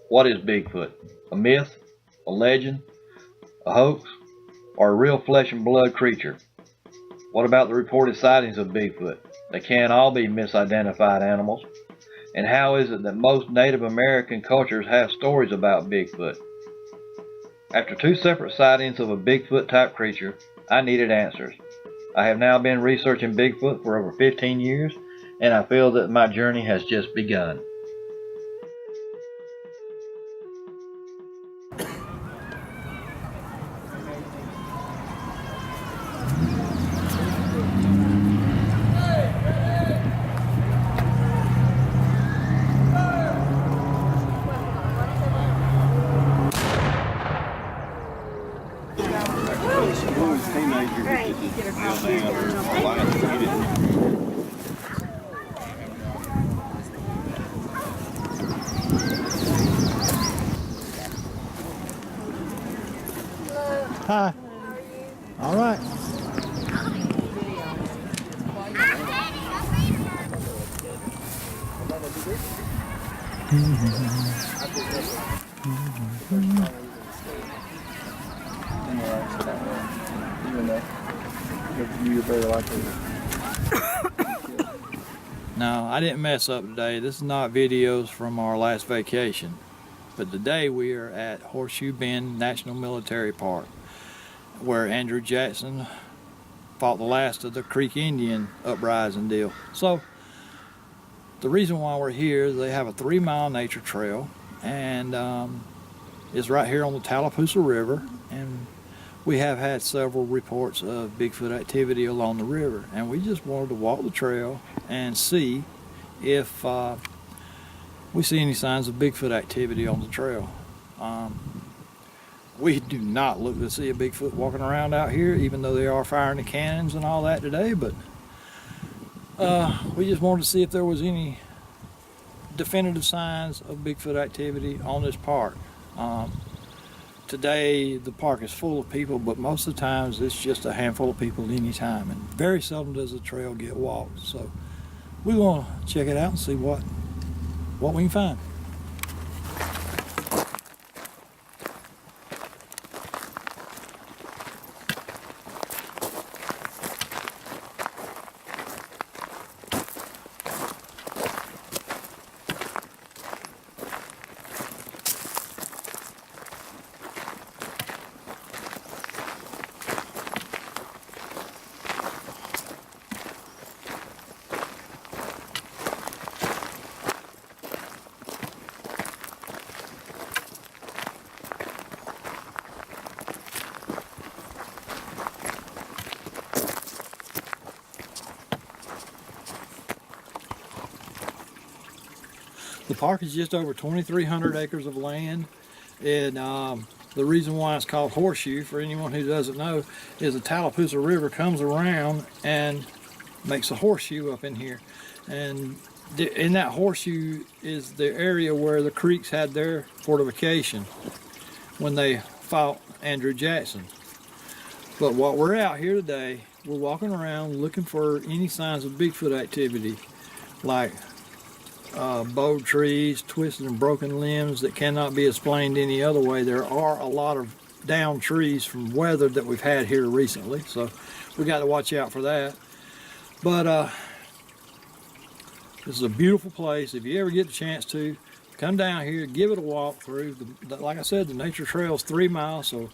What is Bigfoot? A myth? A legend? A hoax? Or a real flesh and blood creature? What about the reported sightings of Bigfoot? They can't all be misidentified animals. And how is it that most Native American cultures have stories about Bigfoot? After 2 separate sightings of a Bigfoot type creature, I needed answers. I have now been researching Bigfoot for over 15 years, and I feel that my journey has just begun. Hi. All right. No, I didn't mess up today. This is not videos from our last vacation. But today we are at Horseshoe Bend Military Park, where Andrew Jackson fought the last of the Creek Indian uprising deal. So the reason why we're here is they have a 3-mile nature trail, and it's right here on the Tallapoosa River, and we have had several reports of Bigfoot activity along the river, and we just wanted to walk the trail and see if we see any signs of Bigfoot activity on the trail. We do not look to see a Bigfoot walking around out here, even though they are firing the cannons and all that today, but we just wanted to see if there was any definitive signs of Bigfoot activity on this park. Today the park is full of people, but most of the times it's just a handful of people any time, and very seldom does the trail get walked. So we want to check it out and see what we can find. The park is just over 2,300 acres of land, and the reason why it's called Horseshoe, for anyone who doesn't know, is the Tallapoosa River comes around and makes a horseshoe up in here, and in that horseshoe is the area where the Creeks had their fortification when they fought Andrew Jackson. But while we're out here today, we're walking around looking for any signs of Bigfoot activity, like bowed trees, twisted and broken limbs that cannot be explained any other way. There are a lot of downed trees from weather that we've had here recently, so we got to watch out for that. But this is a beautiful place. If you ever get the chance to come down here, give it a walk through. Like I said, the nature trail is 3 miles, so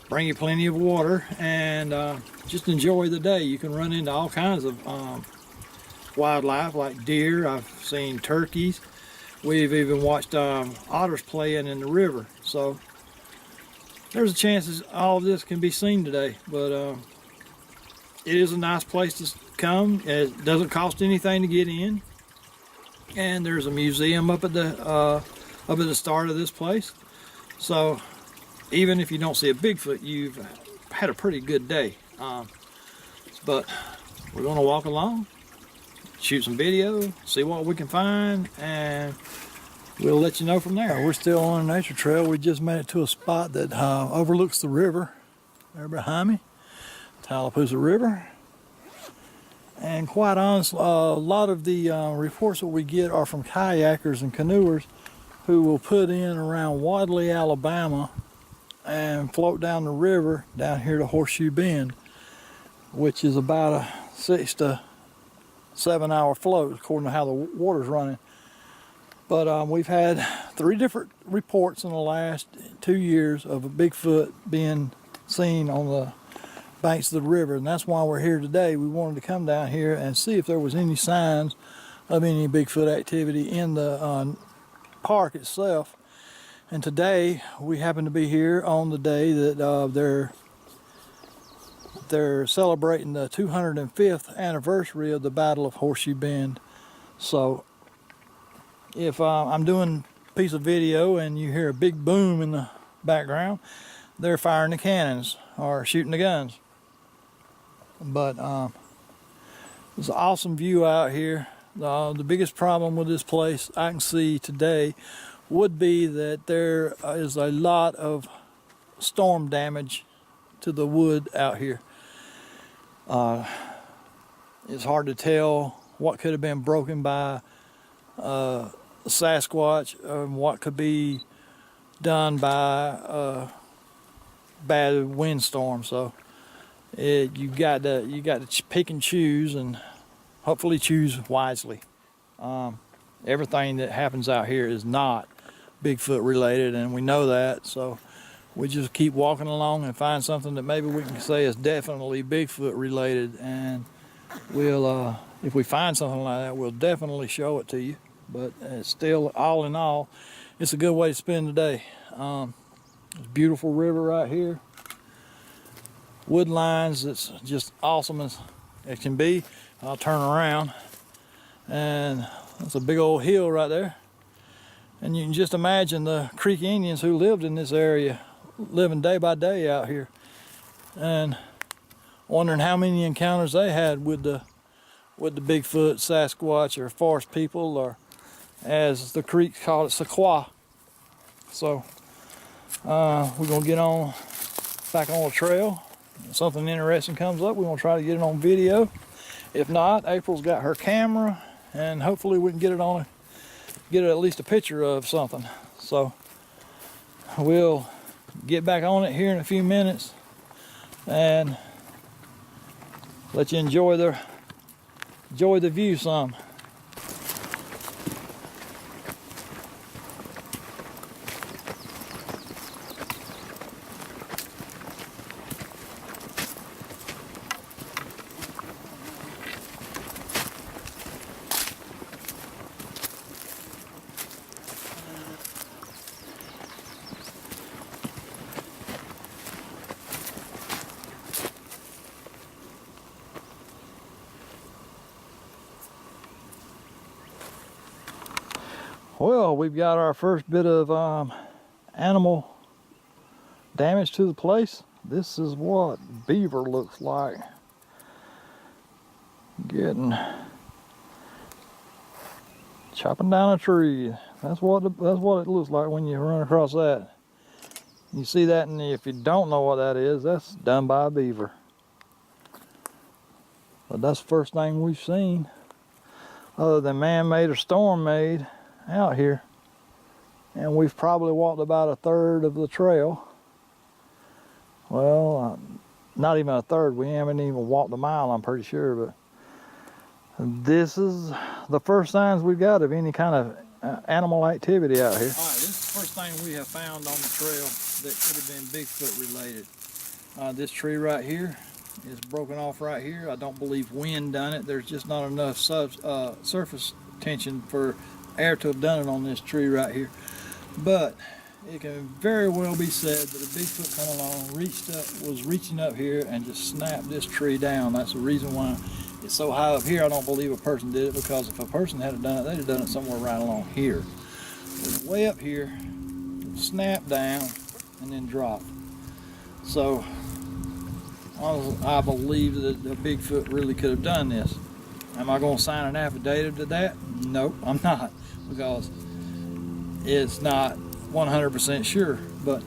bring you plenty of water and just enjoy the day. You can run into all kinds of wildlife like deer. I've seen turkeys. We've even watched otters playing in the river. So there's a chance all of this can be seen today. But it is a nice place to come. It doesn't cost anything to get in. And there's a museum up at the start of this place. So even if you don't see a Bigfoot, you've had a pretty good day. But we're going to walk along, shoot some video, see what we can find, and we'll let you know from there. We're still on a nature trail. We just made it to a spot that overlooks the river there behind me, Tallapoosa River. And quite honestly, a lot of the reports that we get are from kayakers and canoers who will put in around Wadley, Alabama, and float down the river down here to Horseshoe Bend, which is about a 6 to 7 hour float according to how the water's running. But we've had 3 different reports in the last 2 years of a Bigfoot being seen on the banks of the river, and that's why we're here today. We wanted to come down here and see if there was any signs of any Bigfoot activity in the park itself. And today we happen to be here on the day that they're celebrating the 205th anniversary of the Battle of Horseshoe Bend. So if I'm doing a piece of video and you hear a big boom in the background, they're firing the cannons or shooting the guns. But it's an awesome view out here. The biggest problem with this place I can see today would be that there is a lot of storm damage to the wood out here. It's hard to tell what could have been broken by Sasquatch and what could be done by a bad windstorm. So you got to pick and choose, and hopefully choose wisely. Everything that happens out here is not Bigfoot related, and we know that. So we just keep walking along and find something that maybe we can say is definitely Bigfoot related, and we'll if we find something like that, we'll definitely show it to you. But it's still, all in all, it's a good way to spend the day. There's a beautiful river right here, wood lines that's just awesome as it can be. I'll turn around, and that's a big old hill right there. And you can just imagine the Creek Indians who lived in this area, living day by day out here, and wondering how many encounters they had with the Bigfoot, Sasquatch, or forest people, or as the Creek called it, Sequoia. So we're gonna get on back on the trail. If something interesting comes up, we're gonna try to get it on video. If not, April's got her camera, and hopefully we can get at least a picture of something. So we'll get back on it here in a few minutes and let you enjoy the view some. Well, we've got our first bit of animal damage to the place. This is what beaver looks like. Chopping down a tree. That's what it looks like when you run across that. You see that, and if you don't know what that is, that's done by a beaver. But that's the first thing we've seen, other than man-made or storm-made, out here. And we've probably walked about a third of the trail. Well, not even a third. We haven't even walked a mile, I'm pretty sure. But this is the first signs we've got of any kind of animal activity out here. All right, this is the first thing we have found on the trail that could have been Bigfoot related. This tree right here is broken off right here. I don't believe wind done it. There's just not enough surface tension for air to have done it on this tree right here. But it can very well be said that a Bigfoot come along, was reaching up here and just snapped this tree down. That's the reason why it's so high up here. I don't believe a person did it, because if a person had done it, they'd have done it somewhere right along here. But way up here, it snapped down and then dropped. So I believe that the Bigfoot really could have done this. Am I going to sign an affidavit to that? Nope, I'm not, because it's not 100% sure. But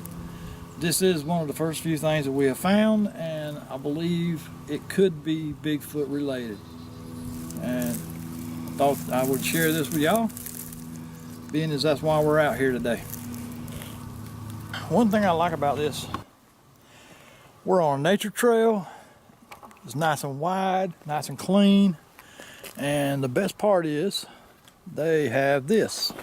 this is one of the first few things that we have found, and I believe it could be Bigfoot related. And I thought I would share this with y'all. being as that's why we're out here today. One thing I like about this, we're on a nature trail. It's nice and wide, nice and clean, and the best part is they have this.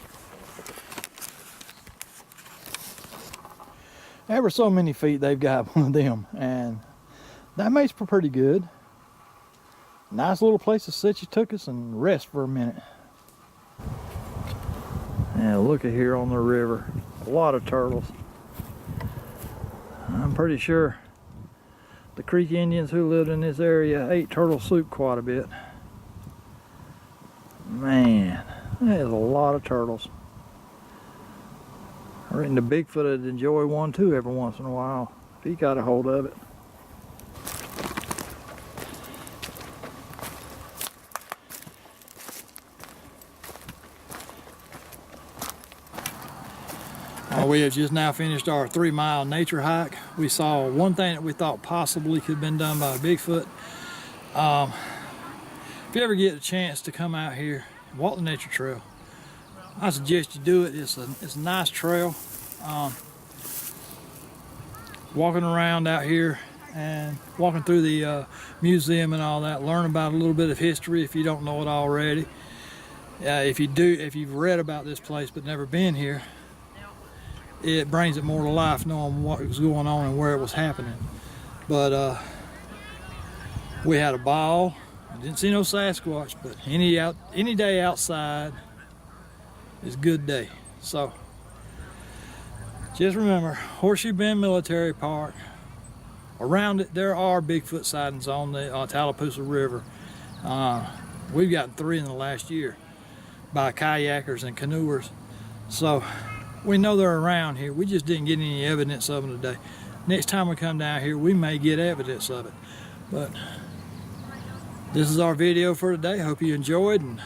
Ever so many feet they've got one of them, and that makes for pretty good. Nice little place to sit. You took us and rest for a minute. And look at here on the river, a lot of turtles. I'm pretty sure the Creek Indians who lived in this area ate turtle soup quite a bit. Man, there's a lot of turtles. I reckon the Bigfoot would enjoy one too every once in a while, if he got a hold of it. We have just now finished our 3-mile nature hike. We saw one thing that we thought possibly could have been done by a Bigfoot. If you ever get a chance to come out here and walk the nature trail, I suggest you do it. It's a nice trail. Walking around out here and walking through the museum and all that, learn about a little bit of history if you don't know it already. If you've read about this place but never been here, it brings it more to life knowing what was going on and where it was happening. But we had a ball. I didn't see no Sasquatch, but any day outside is a good day. So just remember, Horseshoe Bend Military Park. Around it there are Bigfoot sightings on the Tallapoosa River. We've gotten 3 in the last year by kayakers and canoers. So we know they're around here. We just didn't get any evidence of them today. Next time we come down here, we may get evidence of it. But this is our video for today. Hope you enjoyed, and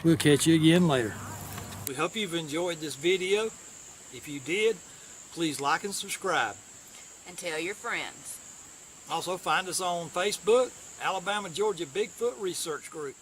we'll catch you again later. We hope you've enjoyed this video. If you did, please like and subscribe. And tell your friends. Also find us on Facebook, Alabama Georgia Bigfoot Research Group.